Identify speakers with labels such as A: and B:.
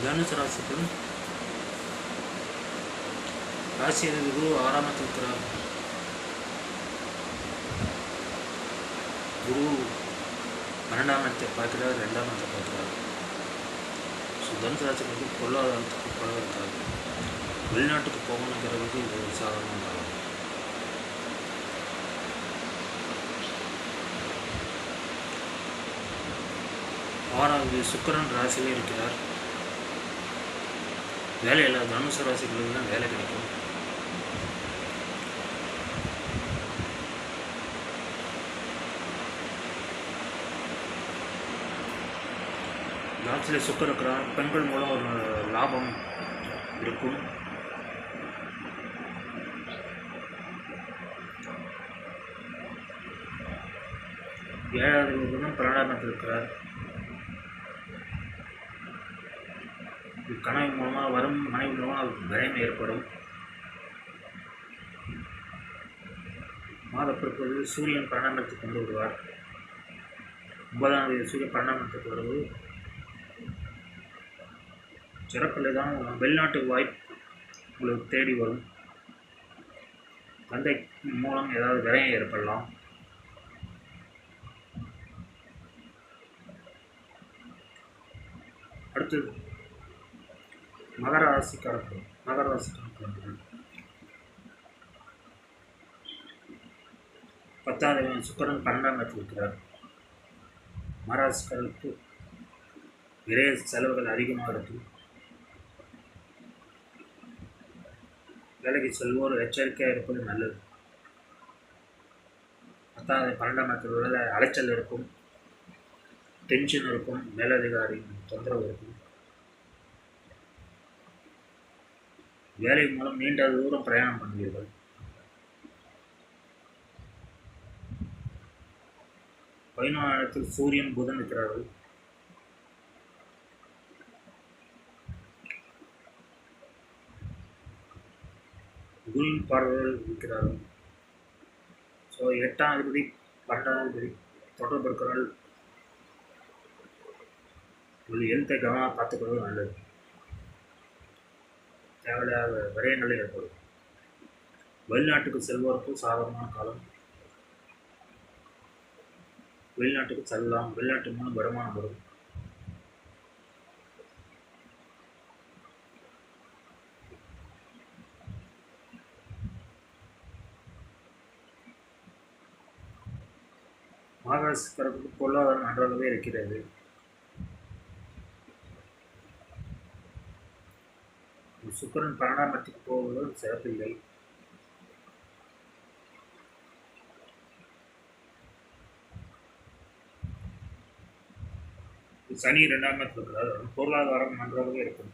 A: தனுசு ராசிக்கு ராசி குரு 6ஆம் இடத்தில் இருக்கிறார். குரு 12ஆம் இடத்தை பார்க்கிறார், 2ஆம் இடத்தை பார்க்கிறார். ஸோ தனுசு ராசிக்கு பொருளாதாரத்துக்கு குறைவு இருக்காது. வெளிநாட்டுக்கு போகணுங்கிறதுக்கு இது ஒரு சாதாரண காலம். ஆறாவது சுக்கிரன் ராசியிலே இருக்கிறார். வேலையில் தனுசு ராசிகளுக்கு தான் வேலை கிடைக்கும். ராசியில் சுக்கிரன் இருக்கிறார். பெண்கள் மூலம் ஒரு லாபம் இருக்கும். ஏழாவது குருவும் 12ஆம் இடத்தில் இருக்கிறார். கனவு மூலமாக வரும் மனைவி மூலமாக பயம் ஏற்படும். மாதப்பிறப்பு சூரியன் 12ஆம் இடத்துக்கு கொண்டு வருவார். 9ஆம் தேதி சூரியன் 12ஆம் இடத்துக்கு வருவது சிறப்பில் தான் வெளிநாட்டு வாய்ப்பு உங்களுக்கு தேடி வரும். தந்தை மூலம் ஏதாவது விரயம் ஏற்படலாம். அடுத்தது மகர ராசிக்காரர்கள். 10ஆம் சுக்கிரன் 12ஆம் இடத்தில் இருக்கிறார். மகர ராசிக்காரர்களுக்கு நிறைய செலவுகள் அதிகமாக இருக்கும். வேலைக்கு செல்வோர் எச்சரிக்கையாக இருப்பது நல்லது. 12ஆம் இடத்தில் உள்ள அலைச்சல் இருக்கும், டென்ஷன் இருக்கும், மேலதிகாரி தொந்தரவு இருக்கும். வேலை மூலம் நீண்ட தூரம் பிரயாணம் பண்ணுவீர்கள். இடத்தில் சூரியன் புதன் இருக்கிறார்கள். குருவின் பார்வைகள் இருக்கிறார்கள். ஸோ 8ஆம் அதிபதி 12ஆம் அதிபதி தொடர்பு இருக்கிறார்கள். ஒரு ஹெல்த்தை கவனமாக பார்த்துக்கிறது நல்லது. தேவையில்லாத விரயங்கள் ஏற்படும். வெளிநாட்டுக்கு செல்வோருக்கும் சாதாரணமான காலம். வெளிநாட்டுக்கு செல்லலாம். வெளிநாட்டு மூலம் வருமானம் வரும். மகாராஷ்டிரத்துக்கு பொருளாதாரம் நன்றாகவே இருக்கிறது. சுக்கிரன் 12ஆம் இடத்துக்கு போவது சிறப்பில்லை. சனி 2ஆம் இடத்தில் இருக்கிறார். பொருளாதாரம் நன்றாகவே இருக்கும்.